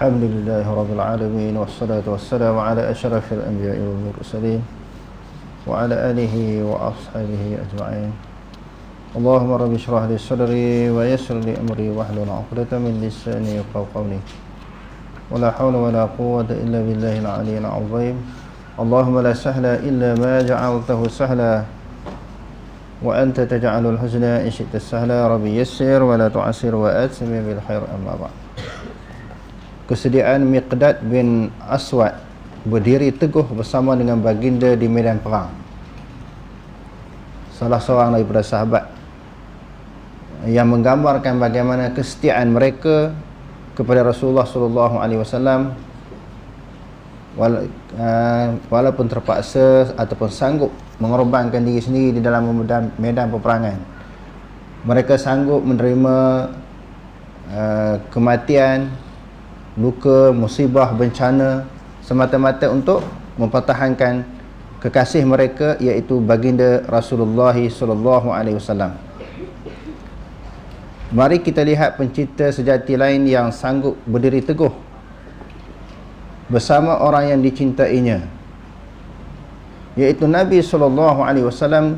Alhamdulillahi Rabbil Alamin, wassalatu wassalamu ala ashrafil anbiya'i wal mursalin wa ala alihi wa ashabihi ajma'in. Allahumma rabbi shrah li sadri wa yassir li amri wahlul 'uqdatam min lisani yafqahu qawli. Wa la hawla wa la quwwata illa billahil 'aliyyil 'azim. Allahumma la sahla illa ma ja'altahu sahla wa anta taj'alul huzna in syi'ta sahla. Rabbi yassir wa la tu'assir wa atmim bil khair. Amma ba'd. Kesediaan Miqdad bin Aswad berdiri teguh bersama dengan baginda di medan perang. Salah seorang daripada sahabat yang menggambarkan bagaimana kesetiaan mereka kepada Rasulullah SAW, walaupun terpaksa ataupun sanggup mengorbankan diri sendiri di dalam medan peperangan. Mereka sanggup menerima kematian, luka, musibah, bencana semata-mata untuk mempertahankan kekasih mereka, iaitu baginda Rasulullah SAW. Mari kita lihat pencinta sejati lain yang sanggup berdiri teguh bersama orang yang dicintainya, iaitu Nabi SAW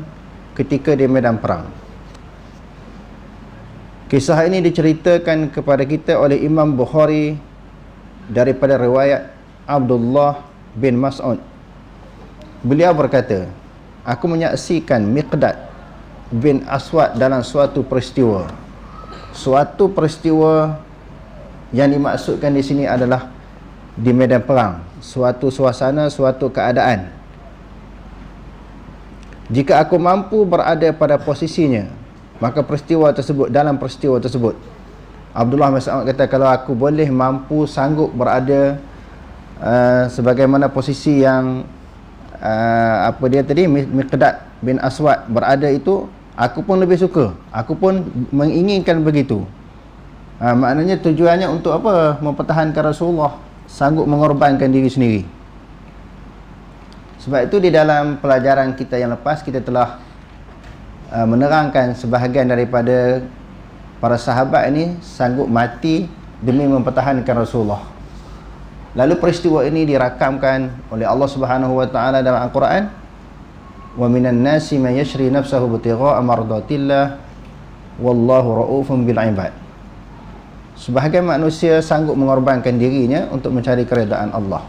ketika di medan perang. Kisah ini diceritakan kepada kita oleh Imam Bukhari daripada riwayat Abdullah bin Mas'ud. Beliau berkata, aku menyaksikan Miqdad bin Aswad dalam suatu peristiwa. Suatu peristiwa yang dimaksudkan di sini adalah di medan perang, suatu suasana, suatu keadaan. Jika aku mampu berada pada posisinya, maka dalam peristiwa tersebut, Abdullah bin Mas'ud kata, kalau aku boleh mampu sanggup berada sebagaimana posisi yang Miqdad bin Aswad berada itu, aku pun lebih suka, aku pun menginginkan begitu. Maknanya tujuannya untuk apa? Mempertahankan Rasulullah, sanggup mengorbankan diri sendiri. Sebab itu di dalam pelajaran kita yang lepas, kita telah menerangkan sebahagian daripada para sahabat ini sanggup mati demi mempertahankan Rasulullah. Lalu peristiwa ini dirakamkan oleh Allah Subhanahu wa taala dalam Al-Quran. Wa minan nasi man yashri nafsahu ibtigha'a mardatillah wallahu raufun bil ibad. Sebahagian manusia sanggup mengorbankan dirinya untuk mencari keredaan Allah.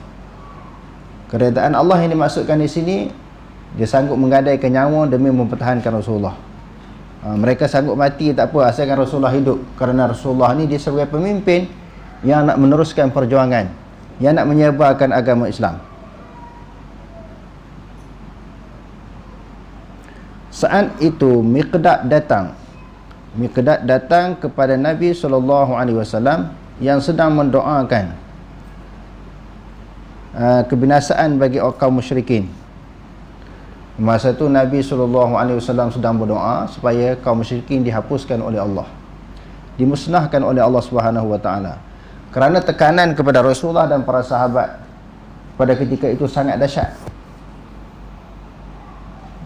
Keredaan Allah yang dimaksudkan di sini, dia sanggup menggadaikan nyawa demi mempertahankan Rasulullah. Mereka sanggup mati tak apa, asalkan Rasulullah hidup, kerana Rasulullah ni dia sebagai pemimpin yang nak meneruskan perjuangan, yang nak menyebarkan agama Islam. Saat itu Miqdad datang kepada Nabi SAW yang sedang mendoakan kebinasaan bagi kaum musyrikin. Masa itu Nabi SAW sedang berdoa supaya kaum musyrikin dihapuskan oleh Allah, dimusnahkan oleh Allah Subhanahu wa taala. Kerana tekanan kepada Rasulullah dan para sahabat pada ketika itu sangat dahsyat.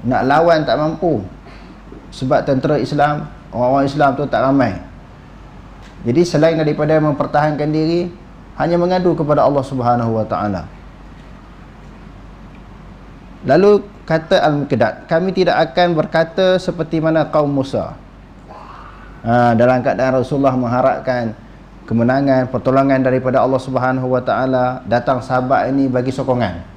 Nak lawan tak mampu, sebab tentera Islam, orang-orang Islam tu tak ramai. Jadi selain daripada mempertahankan diri, hanya mengadu kepada Allah Subhanahu wa taala. Lalu kata Al-Miqdad, kami tidak akan berkata seperti mana kaum Musa. Dalam keadaan Rasulullah mengharapkan kemenangan, pertolongan daripada Allah Subhanahu wa taala, datang sahabat ini bagi sokongan.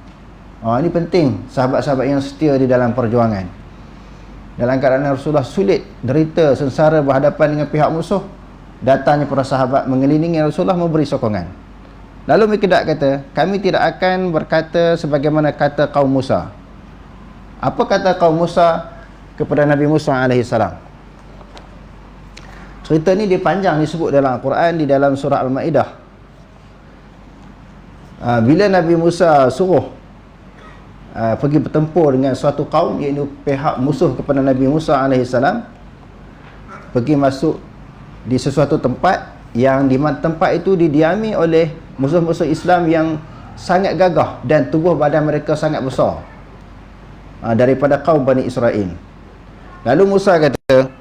Ini penting, sahabat-sahabat yang setia di dalam perjuangan. Dalam keadaan Rasulullah sulit, derita, sengsara berhadapan dengan pihak musuh, datangnya para sahabat mengelilingi Rasulullah memberi sokongan. Lalu Mikdad kata, kami tidak akan berkata sebagaimana kata kaum Musa. Apa kata kaum Musa kepada Nabi Musa alaihissalam? Cerita ni dia panjang, disebut dalam Al-Quran di dalam surah Al-Ma'idah. Bila Nabi Musa suruh pergi bertempur dengan suatu kaum, iaitu pihak musuh kepada Nabi Musa alaihissalam, pergi masuk di sesuatu tempat yang di tempat itu didiami oleh musuh-musuh Islam yang sangat gagah dan tubuh badan mereka sangat besar daripada kaum Bani Israel. Lalu Musa kata,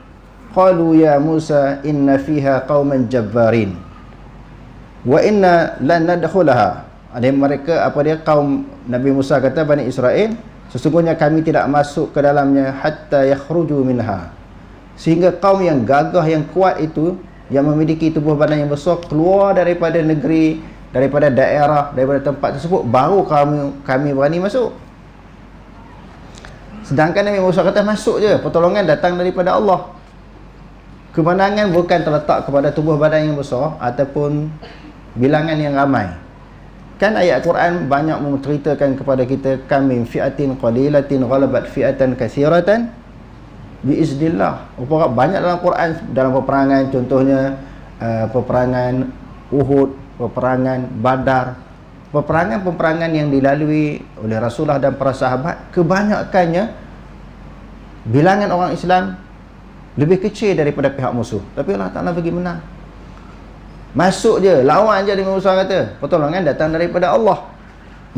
qalu ya Musa inna fiha qauman jabbarin wa inna lan nadkhulaha. Ada mereka, apa dia, kaum Nabi Musa kata, Bani Israel, sesungguhnya kami tidak masuk ke dalamnya hatta yakhruju minha, sehingga kaum yang gagah, yang kuat itu, yang memiliki tubuh badan yang besar, keluar daripada negeri, daripada daerah, daripada tempat tersebut, baru kami berani masuk. Sedangkan Nabi Musa kata masuk je, pertolongan datang daripada Allah. Kemenangan bukan terletak kepada tubuh badan yang besar ataupun bilangan yang ramai. Kan ayat Quran banyak menceritakan kepada kita, kam min fi'atin qalilatin ghalabat fi'atan katsiratan biiznillah. Banyak dalam Quran, dalam peperangan, contohnya peperangan Uhud, peperangan Badar, peperangan-peperangan yang dilalui oleh Rasulullah dan para sahabat, kebanyakannya bilangan orang Islam lebih kecil daripada pihak musuh, tapi Allah Ta'ala bagi menang. Masuk je, lawan je. Nabi Musa kata, pertolongan datang daripada Allah.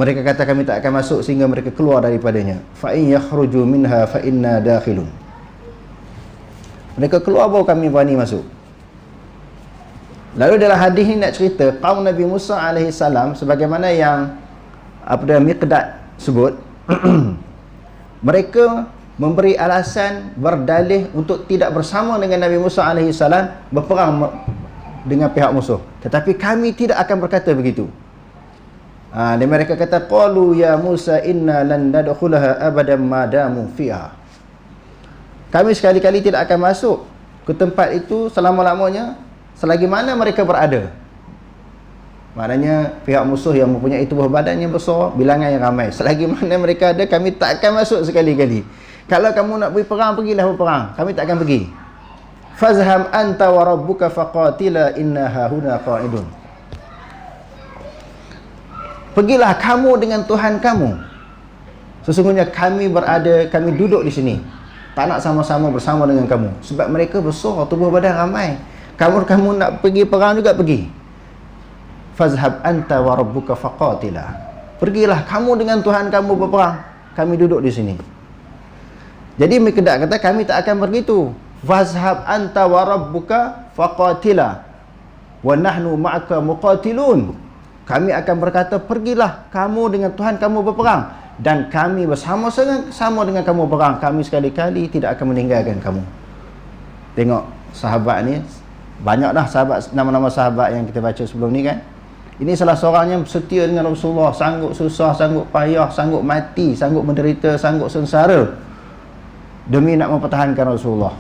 Mereka kata kami tak akan masuk, sehingga mereka keluar daripadanya. Fa in yakhruju minha fa inna dakhilun. Mereka keluar baru kami berani masuk. Lalu dalam hadis ni nak cerita kaum Nabi Musa alaihissalam, sebagaimana yang Mikdad sebut, mereka memberi alasan, berdalih untuk tidak bersama dengan Nabi Musa alaihissalam berperang dengan pihak musuh. Tetapi kami tidak akan berkata begitu. Dan mereka kata, qalu ya Musa inna lan nadkhulaha abadan ma damu fiha. Kami sekali-kali tidak akan masuk ke tempat itu selama-lamanya, selagi mana mereka berada. Maknanya pihak musuh yang mempunyai tubuh badan yang besar, bilangan yang ramai, selagi mana mereka ada, kami tak akan masuk sekali-kali. Kalau kamu nak pergi perang, pergilah berperang, kami tak akan pergi. Fazham anta wa rabbuka faqatila inna hahuna qa'idun. Pergilah kamu dengan Tuhan kamu, sesungguhnya kami berada, kami duduk di sini. Tak nak sama-sama bersama dengan kamu, sebab mereka besar, tubuh badan ramai. Kamu nak pergi perang juga pergi. Fazhab anta wa rabbuka faqatila. Pergilah kamu dengan Tuhan kamu berperang, kami duduk di sini. Jadi Mikdad kata kami tak akan begitu. Fazhab anta wa rabbuka faqatila wa nahnu ma'aka muqatilun. Kami akan berkata, pergilah kamu dengan Tuhan kamu berperang, dan kami bersama-sama dengan kamu berperang. Kami sekali-kali tidak akan meninggalkan kamu. Tengok sahabat ni, banyak dah sahabat, nama-nama sahabat yang kita baca sebelum ni kan. Ini salah seorang yang setia dengan Rasulullah, sanggup susah, sanggup payah, sanggup mati, sanggup menderita, sanggup sengsara demi nak mempertahankan Rasulullah.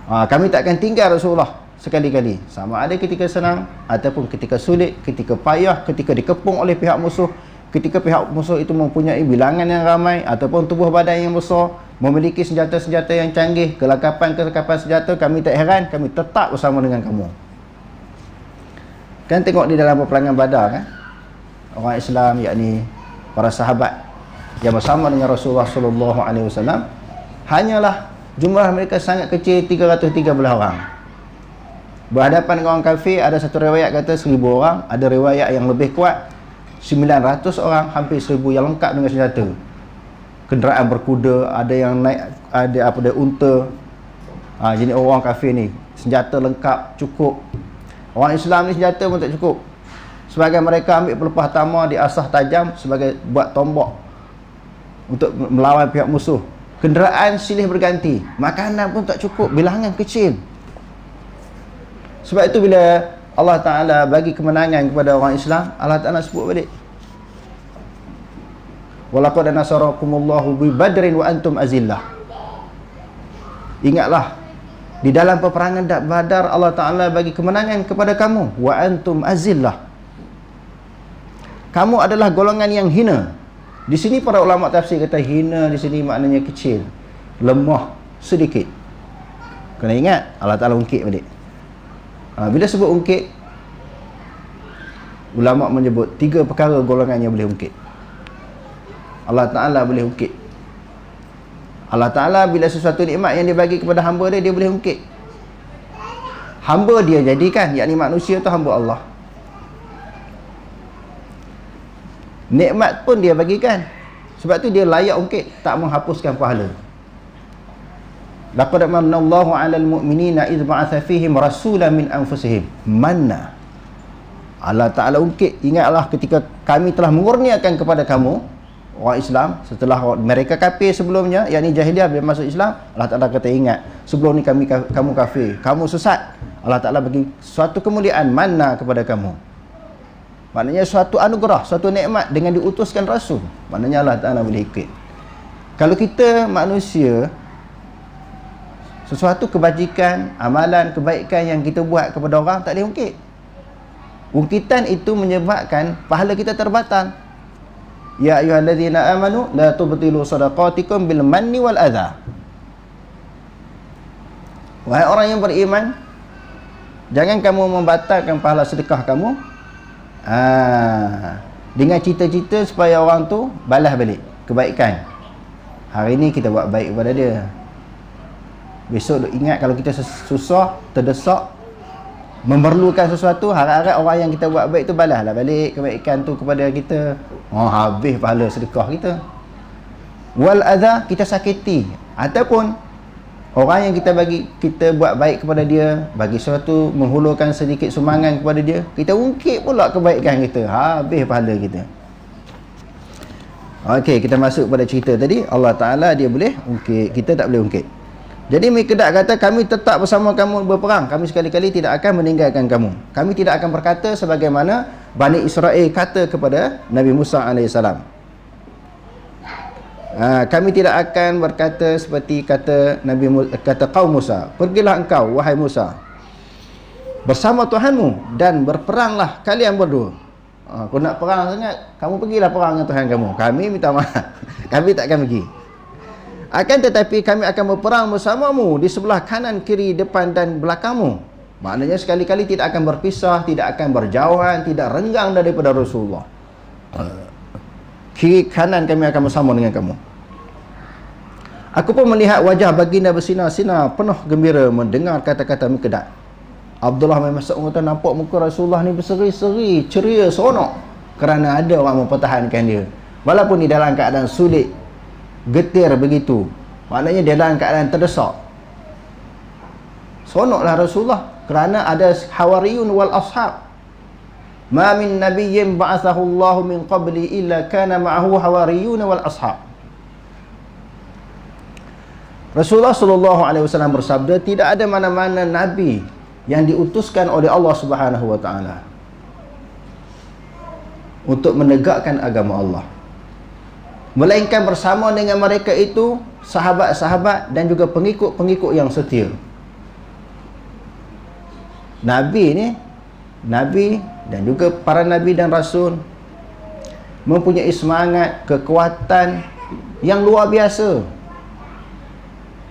Kami tak akan tinggal Rasulullah sekali-kali, sama ada ketika senang ataupun ketika sulit, ketika payah, ketika dikepung oleh pihak musuh, ketika pihak musuh itu mempunyai bilangan yang ramai ataupun tubuh badan yang besar, memiliki senjata-senjata yang canggih, kelengkapan senjata, kami tak heran, kami tetap bersama dengan kamu. Kan tengok di dalam peperangan Badar kan, orang Islam, yakni para sahabat yang bersama dengan Rasulullah sallallahu alaihi wasallam, hanyalah jumlah mereka sangat kecil, 313 orang. Berhadapan dengan orang kafir, ada satu riwayat kata 1000 orang, ada riwayat yang lebih kuat 900 orang, hampir 1000 yang lengkap dengan senjata. Kenderaan berkuda, ada yang naik, ada unta. Jadi orang kafir ni senjata lengkap, cukup. Orang Islam ni senjata pun tak cukup. Sebagai mereka ambil pelepah tama, diasah tajam sebagai buat tombak untuk melawan pihak musuh. Kenderaan silih berganti, makanan pun tak cukup, bilangan kecil. Sebab itu bila Allah Ta'ala bagi kemenangan kepada orang Islam, Allah Ta'ala sebut balik, walaqad nasarakumullahu bi badrin wa antum azillah. Ingatlah, di dalam peperangan Badar Allah Ta'ala bagi kemenangan kepada kamu, wa antum azillah, Kamu adalah golongan yang hina. Di sini para ulama tafsir kata hina di sini maknanya kecil, lemah, sedikit. Kena ingat Allah Ta'ala ungkit balik. Bila sebut ungkit, ulama menyebut 3 perkara golongan yang boleh ungkit. Allah Ta'ala boleh ungkit. Allah Ta'ala bila sesuatu nikmat yang dia bagi kepada hamba dia, dia boleh ungkit. Hamba dia jadikan, yakni manusia tu hamba Allah. Nikmat pun dia bagikan. Sebab tu dia layak ungkit, tak menghapuskan pahala. Laqad manallahu 'alal mu'minina idh ba'atha fihim rasulan min anfusihim. Manna. Allah Ta'ala ungkit, ingatlah ketika kami telah mengurniakan kepada kamu orang Islam setelah mereka kafir sebelumnya, yakni jahiliah bila masuk Islam. Allah Ta'ala kata ingat, sebelum ni kamu kafir, kamu sesat. Allah Ta'ala bagi suatu kemuliaan manna kepada kamu. Maknanya suatu anugerah, suatu nikmat dengan diutuskan rasul. Maknanya Allah Ta'ala boleh ikut. Kalau kita manusia, sesuatu kebajikan, amalan, kebaikan yang kita buat kepada orang tak boleh ungkit. Ungkitan itu menyebabkan pahala kita terbatal. Ya ayyuhallazina amanu la tubtilu sadaqatikum bil manni wal adha. Wahai orang yang beriman, jangan kamu membatalkan pahala sedekah kamu dengan cita-cita supaya orang tu balas balik kebaikan. Hari ni kita buat baik kepada dia, besok ingat kalau kita susah, terdesak, memerlukan sesuatu, harap-harap orang yang kita buat baik tu balaslah balik kebaikan tu kepada kita. Habis pahala sedekah kita. Wal adha, kita sakiti, ataupun orang yang kita buat baik kepada dia, bagi sesuatu, menghulurkan sedikit sumbangan kepada dia, kita ungkit pula kebaikan kita, habis pahala kita. Okey, kita masuk pada cerita tadi. Allah Ta'ala dia boleh ungkit, kita tak boleh ungkit. Jadi Mikdad kata, kami tetap bersama kamu berperang, kami sekali-kali tidak akan meninggalkan kamu. Kami tidak akan berkata sebagaimana Bani Israel kata kepada Nabi Musa AS. Kami tidak akan berkata seperti kata kata kaum Musa, pergilah engkau wahai Musa bersama Tuhanmu dan berperanglah kalian berdua. Kau nak perang sangat, kamu pergilah perang dengan Tuhan kamu. Kami minta maaf, kami tak akan pergi. Akan tetapi kami akan berperang bersamamu di sebelah kanan, kiri, depan dan belakangmu. Maknanya sekali-kali tidak akan berpisah, tidak akan berjauhan, tidak renggang daripada Rasulullah. Kiri kanan kami akan bersama dengan kamu. Aku pun melihat wajah baginda bersinar-sinar penuh gembira mendengar kata-kata Mikdad. Abdullah bin Mas'ud kata, nampak muka Rasulullah ni berseri-seri, ceria, seronok kerana ada orang mempertahankan dia. Walaupun di dalam keadaan sulit, getir begitu, maknanya dia dalam keadaan terdesak. Seronoklah Rasulullah kerana ada hawariyun wal ashab. Ma min nabiyyin ba'athahu Allah min qabli illa kana ma'ahu hawariyun wal ashab. Rasulullah SAW bersabda, tidak ada mana-mana nabi yang diutuskan oleh Allah Subhanahu wa taala untuk menegakkan agama Allah, melainkan bersama dengan mereka itu sahabat-sahabat dan juga pengikut-pengikut yang setia. Nabi dan juga para nabi dan rasul mempunyai semangat, kekuatan yang luar biasa,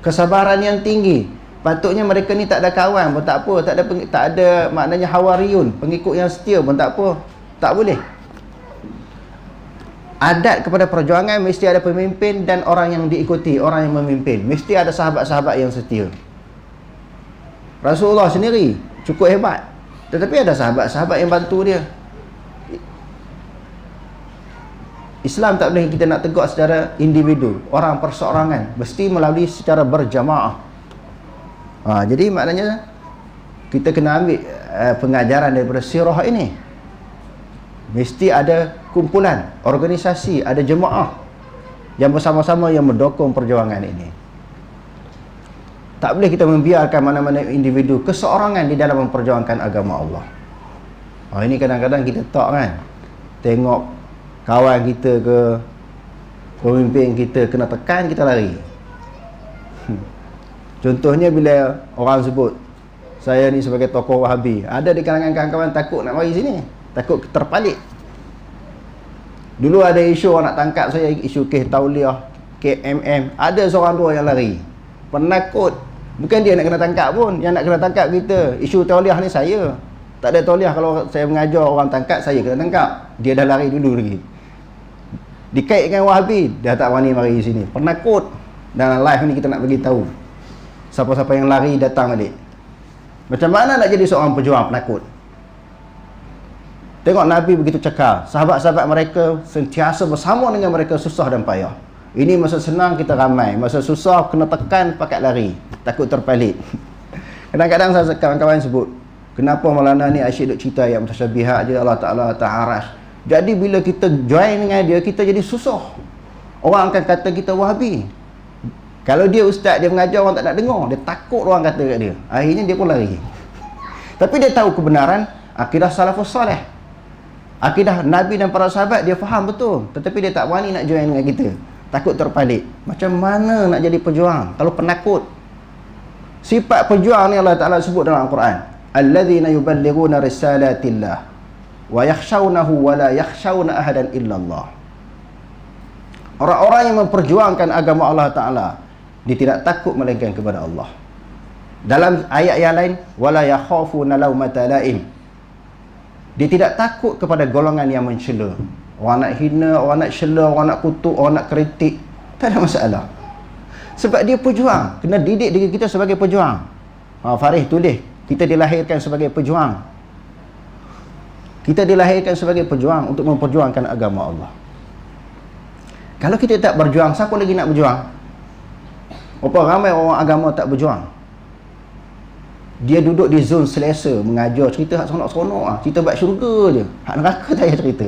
kesabaran yang tinggi. Patutnya mereka ni tak ada kawan pun tak apa, tak ada maknanya hawariyun, pengikut yang setia pun tak apa, tak boleh. Adat kepada perjuangan mesti ada pemimpin dan orang yang diikuti, orang yang memimpin. Mesti ada sahabat-sahabat yang setia. Rasulullah sendiri cukup hebat, tetapi ada sahabat-sahabat yang bantu dia. Islam tak boleh kita nak tegak secara individu, orang perseorangan, mesti melalui secara berjamaah. Jadi maknanya kita kena ambil pengajaran daripada sirah ini. Mesti ada kumpulan, organisasi, ada jemaah yang bersama-sama yang mendukung perjuangan ini. Tak boleh kita membiarkan mana-mana individu keseorangan di dalam memperjuangkan agama Allah. Ini kadang-kadang kita tak kan, tengok kawan kita ke pemimpin kita kena tekan, kita lari. Contohnya bila orang sebut saya ni sebagai tokoh Wahabi, ada di kalangan kawan-kawan takut nak mari sini, takut terpalit. Dulu ada isu orang nak tangkap saya, isu kes tauliah, KMM. Ada seorang dua yang lari. Penakut. Bukan dia nak kena tangkap pun. Yang nak kena tangkap kita. Isu tauliah ni saya. Tak ada tauliah kalau saya mengajar orang tangkap, saya kena tangkap. Dia dah lari dulu lagi. Dikaitkan Wahabi, dia tak berani mari sini. Penakut. Dalam live ni kita nak bagi tahu. Siapa-siapa yang lari datang balik. Macam mana nak jadi seorang pejuang penakut? Tengok Nabi begitu cekal. Sahabat-sahabat mereka sentiasa bersama dengan mereka susah dan payah. Ini masa senang kita ramai. Masa susah kena tekan pakat lari. Takut terpalit. Kadang-kadang saya kawan-kawan sebut, kenapa Maulana ni asyik duk cerita ayat mutasyabihat je, Allah Ta'ala ta'arash. Jadi bila kita join dengan dia, kita jadi susah. Orang akan kata kita Wahabi. Kalau dia ustaz, dia mengajar, orang tak nak dengar. Dia takut orang kata kat dia. Akhirnya dia pun lari. Tapi dia tahu kebenaran akidah salafus salih. Akidah Nabi dan para sahabat dia faham betul. Tetapi dia tak berani nak join dengan kita. Takut terpalit. Macam mana nak jadi pejuang kalau penakut? Sifat pejuang ni Allah Ta'ala sebut dalam Al-Quran. Alladzina yuballighuna risalatillah wa yakhshawnahu wa la yakhshawna ahadan illallah. Orang-orang yang memperjuangkan agama Allah Ta'ala, dia tidak takut melainkan kepada Allah. Dalam ayat yang lain, wala yakhafuna laumata laim. Dia tidak takut kepada golongan yang mencela. Orang nak hina, orang nak cela, orang nak kutuk, orang nak kritik, tak ada masalah. Sebab dia pejuang. Kena didik diri kita sebagai pejuang. Faris tulis, kita dilahirkan sebagai pejuang. Kita dilahirkan sebagai pejuang untuk memperjuangkan agama Allah. Kalau kita tak berjuang, siapa lagi nak berjuang? Berapa ramai orang agama tak berjuang? Dia duduk di zon selesa, mengajar cerita hak seronok-seronok, cerita bab syurga je. Hak neraka tak payah cerita.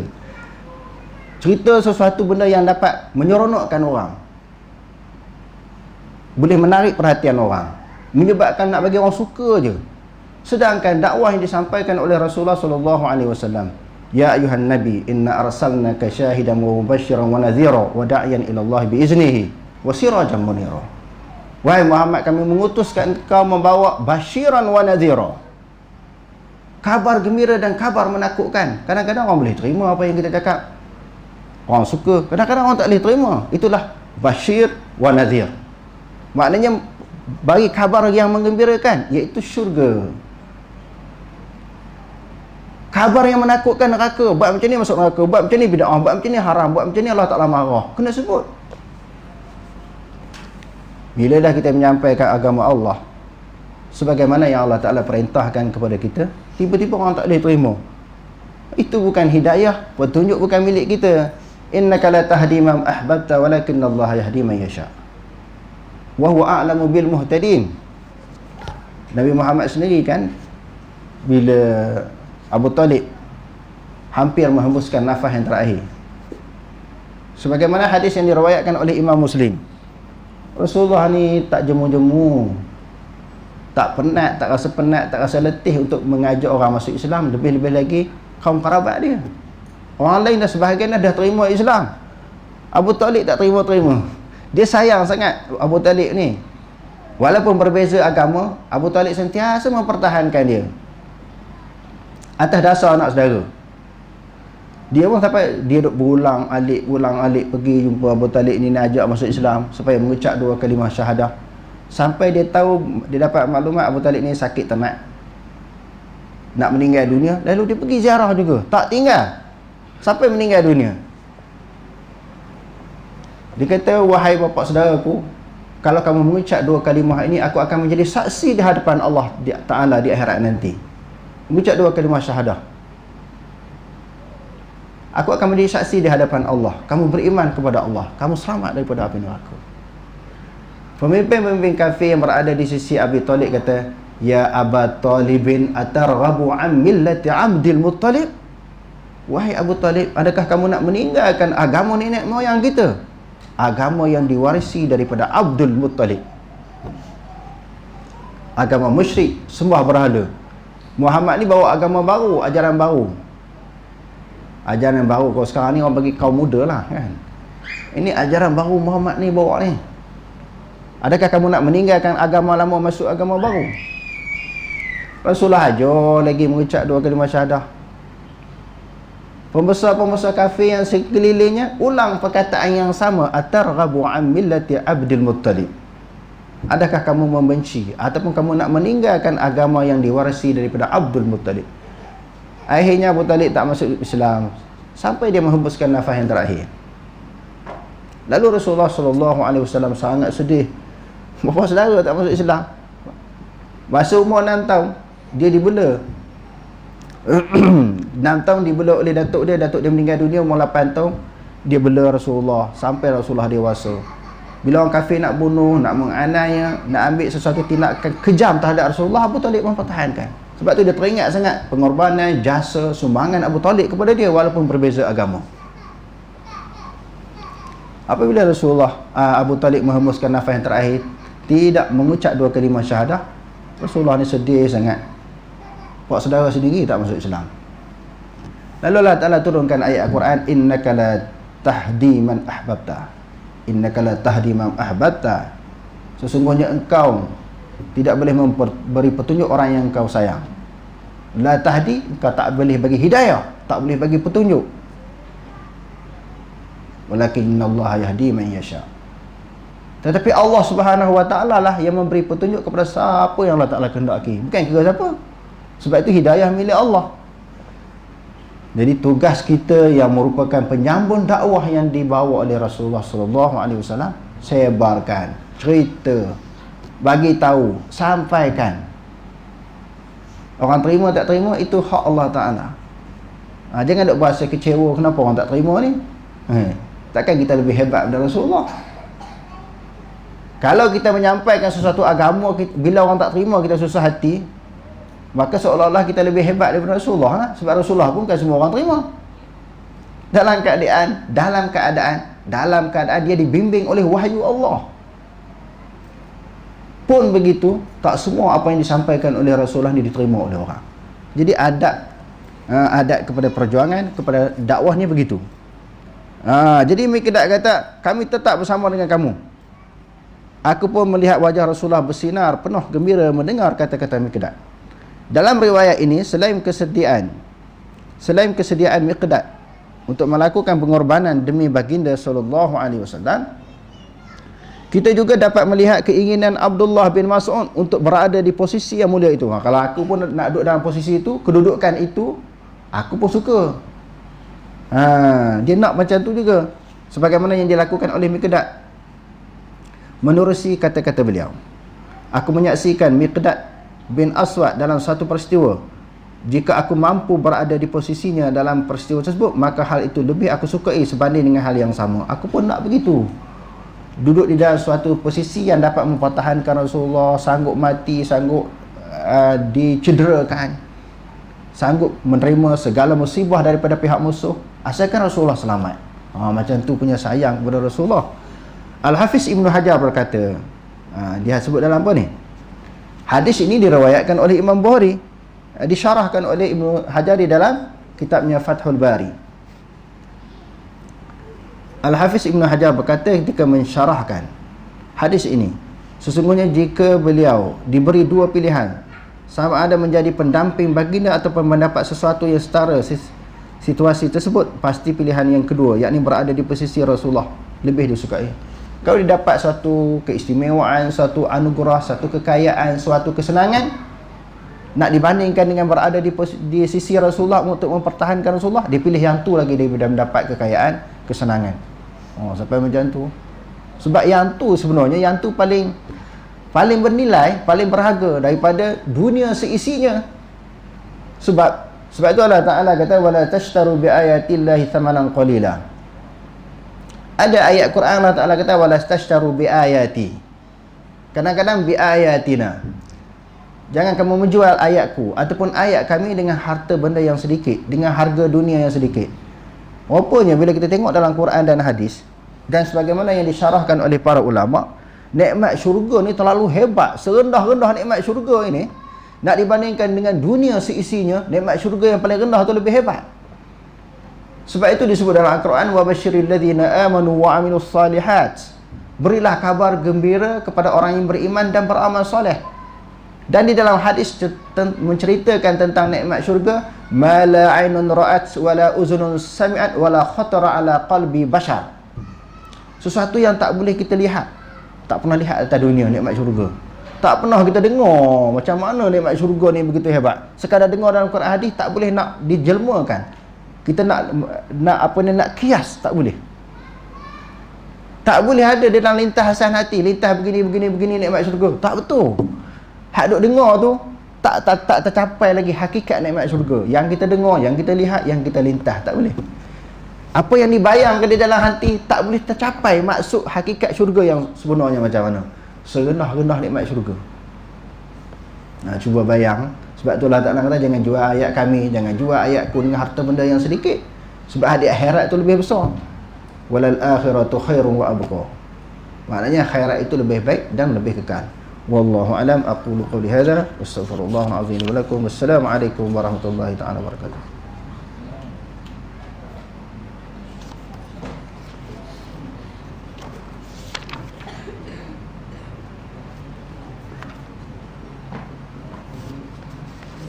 Cerita sesuatu benda yang dapat menyeronokkan orang, boleh menarik perhatian orang, menyebabkan nak bagi orang suka je. Sedangkan dakwah yang disampaikan oleh Rasulullah SAW, ya ayuhan nabi inna arsalnaka syahidan wa mubasyiran wa nadhira wa da'iyan ila Allah bi iznihi wa sirajan munira. Wahai Muhammad, kami mengutuskan engkau membawa basyiran wa nadhira, kabar gembira dan kabar menakutkan. Kadang-kadang orang boleh terima apa yang kita cakap, orang suka. Kadang-kadang orang tak boleh terima. Itulah basyir wa nadhir. Maknanya bagi kabar yang menggembirakan, iaitu syurga. Kabar yang menakutkan neraka. Buat macam ni masuk neraka, buat macam ni bid'ah, buat macam ni haram, buat macam ni Allah Ta'ala marah. Kena sebut. Bila dah kita menyampaikan agama Allah sebagaimana yang Allah Ta'ala perintahkan kepada kita, tiba-tiba orang tak boleh terima, itu bukan hidayah, petunjuk bukan milik kita. Innaka la tahdi man ahbabta walakinna Allah yahdi man yasha wa huwa a'lamu bil muhtadin. Nabi Muhammad sendiri kan, bila Abu Talib hampir menghembuskan nafas yang terakhir, sebagaimana hadis yang diriwayatkan oleh Imam Muslim, Rasulullah ni tak jemu-jemu, tak penat, tak rasa penat, tak rasa letih untuk mengajak orang masuk Islam. Lebih-lebih lagi kaum kerabat dia. Orang lain dah sebahagian dah terima Islam, Abu Talib tak terima-terima. Dia sayang sangat Abu Talib ni. Walaupun berbeza agama, Abu Talib sentiasa mempertahankan dia atas dasar anak saudara. Dia pun sampai dia duk berulang alik pergi jumpa Abu Talib ni, nak ajak masuk Islam supaya mengucap 2 kalimah syahadah. Sampai dia tahu, dia dapat maklumat Abu Talib ni sakit ternak, nak meninggal dunia. Lalu dia pergi ziarah juga, tak tinggal sampai meninggal dunia. Dia kata, wahai bapa saudaraku, kalau kamu mengucap 2 kalimah ini, aku akan menjadi saksi di hadapan Allah Ta'ala di akhirat nanti. Mengucap 2 kalimah syahadah, aku akan menjadi saksi di hadapan Allah. Kamu beriman kepada Allah, kamu selamat daripada api neraka. Pemimpin-pemimpin kafir yang berada di sisi Abi Talib kata, ya Aba Talibin atarghabu an millati Abdul Muttalib. Wahai Abu Talib, adakah kamu nak meninggalkan agama nenek moyang kita, agama yang diwarisi daripada Abdul Muttalib, agama musyrik, sembah berhala. Muhammad ni bawa agama baru, ajaran baru. Ajaran baru, kalau sekarang ni orang bagi kaum muda lah kan. Ini ajaran baru Muhammad ni bawa ni. Adakah kamu nak meninggalkan agama lama masuk agama baru? Rasulullah aja lagi mengucap 2 kalimah syahadah. Pembesar-pembesar kafir yang sekelilingnya ulang perkataan yang sama, atarghabu an millati Abdul Muttalib. Adakah kamu membenci ataupun kamu nak meninggalkan agama yang diwarisi daripada Abdul Muttalib? Akhirnya Abu Talib tak masuk Islam sampai dia menghembuskan nafas yang terakhir. Lalu Rasulullah SAW sangat sedih. Bapa saudara tak masuk Islam. Masa umur 6 tahun dia dibela. 6 tahun dibela oleh datuk dia meninggal dunia umur 8 tahun. Dia bela Rasulullah sampai Rasulullah dewasa. Bila orang kafir nak bunuh, nak menganiaya, nak ambil sesuatu tindakan kejam terhadap Rasulullah, Abu Talib mempertahankan. Sebab tu dia teringat sangat pengorbanan, jasa, sumbangan Abu Talib kepada dia walaupun berbeza agama. Apabila Rasulullah Abu Talib menghembuskan nafas yang terakhir, tidak mengucap 2 kalimah syahadah, Rasulullah ni sedih sangat. Pak saudara sendiri tak masuk Islam. Lalu Allah Ta'ala turunkan ayat Al-Quran, innaka la tahdi man ahbabta. Innaka la tahdi man ahbabta. Sesungguhnya engkau tidak boleh memberi petunjuk orang yang engkau sayang. La tahdi, engkau tak boleh bagi hidayah, tak boleh bagi petunjuk. Walakinnallaha yahdi man yasha. Tetapi Allah Subhanahu wa Ta'ala lah yang memberi petunjuk kepada siapa yang Allah Ta'ala kehendaki, bukan kira siapa. Sebab itu hidayah milik Allah. Jadi tugas kita yang merupakan penyambung dakwah yang dibawa oleh Rasulullah SAW, sebarkan, cerita, bagi tahu, sampaikan. Orang terima tak terima itu hak Allah Ta'ala. Jangan duk berasa kecewa kenapa orang tak terima ni. Takkan kita lebih hebat daripada Rasulullah? Kalau kita menyampaikan sesuatu agama, bila orang tak terima kita susah hati, maka seolah-olah kita lebih hebat daripada Rasulullah. Sebab Rasulullah pun bukan semua orang terima. Dalam keadaan dia dibimbing oleh wahyu Allah. Pun begitu, tak semua apa yang disampaikan oleh Rasulullah ni diterima oleh orang. Jadi adat kepada perjuangan, kepada dakwah ni begitu. Jadi Miqdad kata, kami tetap bersama dengan kamu. Aku pun melihat wajah Rasulullah bersinar penuh gembira mendengar kata-kata Miqdad. Dalam riwayat ini, selain kesediaan Miqdad untuk melakukan pengorbanan demi baginda sallallahu alaihi wasallam, kita juga dapat melihat keinginan Abdullah bin Mas'ud untuk berada di posisi yang mulia itu. Kalau aku pun nak duduk dalam posisi itu, kedudukan itu, aku pun suka. Dia nak macam tu juga, sebagaimana yang dilakukan oleh Miqdad. Menerusi kata-kata beliau, aku menyaksikan Miqdad bin Aswad dalam satu peristiwa. Jika aku mampu berada di posisinya dalam peristiwa tersebut, maka hal itu lebih aku sukai sebanding dengan hal yang sama. Aku pun nak begitu, duduk di dalam suatu posisi yang dapat mempertahankan Rasulullah, sanggup mati, sanggup dicederakan, sanggup menerima segala musibah daripada pihak musuh, asalkan Rasulullah selamat. Macam tu punya sayang kepada Rasulullah. Al-Hafiz Ibn Hajar berkata, dia sebut dalam apa ni? Hadis ini diriwayatkan oleh Imam Bukhari, disyarahkan oleh Ibn Hajar di dalam kitabnya Fathul Bari. Al-Hafiz Ibn Hajar berkata ketika mensyarahkan hadis ini, sesungguhnya jika beliau diberi 2 pilihan, sama ada menjadi pendamping baginda ataupun mendapat sesuatu yang setara situasi tersebut, pasti pilihan yang kedua, yakni berada di posisi Rasulullah lebih disukai. Kalau dia dapat suatu keistimewaan, suatu anugerah, suatu kekayaan, suatu kesenangan, nak dibandingkan dengan berada di sisi Rasulullah untuk mempertahankan Rasulullah, dia pilih yang tu lagi daripada mendapat kekayaan, kesenangan. Sampai macam tu. Sebab yang tu sebenarnya, yang tu paling bernilai, paling berharga daripada dunia seisinya. Sebab itu Allah Ta'ala kata, wala tashtaru bi ayatillahi thamanan qalila. Ada ayat Quran Allah Ta'ala kata, wala tashtaru bi ayati. Kadang-kadang bi ayatina. Jangan kamu menjual ayatku ataupun ayat kami dengan harta benda yang sedikit, dengan harga dunia yang sedikit. Rupanya bila kita tengok dalam Quran dan hadis, dan sebagaimana yang disyarahkan oleh para ulama, nikmat syurga ni terlalu hebat. Serendah-rendah nikmat syurga ini, nak dibandingkan dengan dunia seisinya, nikmat syurga yang paling rendah tu lebih hebat. Sebab itu disebut dalam Al-Quran, wa basyiril ladzina amanu wa amilus salihat. Berilah kabar gembira kepada orang yang beriman dan beramal soleh. Dan di dalam hadis menceritakan tentang nikmat syurga, ma la 'ainun ra'at wa la uzunun sami'at wa la khatara ala qalbi bashar. Sesuatu yang tak boleh kita lihat, tak pernah lihat atas dunia, nikmat syurga. Tak pernah kita dengar macam mana nikmat syurga ni begitu hebat. Sekadar dengar dalam Quran hadis tak boleh nak dijelmakan. Kita nak apa ni, nak kias tak boleh. Tak boleh ada dalam lintasan hati, lintas begini nikmat syurga. Tak betul. Hak duk dengar tu tak tercapai lagi hakikat nikmat syurga. Yang kita dengar, yang kita lihat, yang kita lintas, tak boleh. Apa yang dibayangkan di dalam hati tak boleh tercapai maksud hakikat syurga yang sebenarnya macam mana. Serendah-rendah nikmat syurga. Nah, cuba bayang. Sebab itulah Allah Ta'ala kata, jangan jual ayat kami, jangan jual ayatku dengan harta benda yang sedikit. Sebab hadiah akhirat itu lebih besar. Walal akhiratu khairun wa abqa. Maknanya akhirat itu lebih baik dan lebih kekal. Wallahu alam, aqulu qawli hadza, astaghfirullahal azim wa lakum. Wassalamu alaikum warahmatullahi taala wabarakatuh.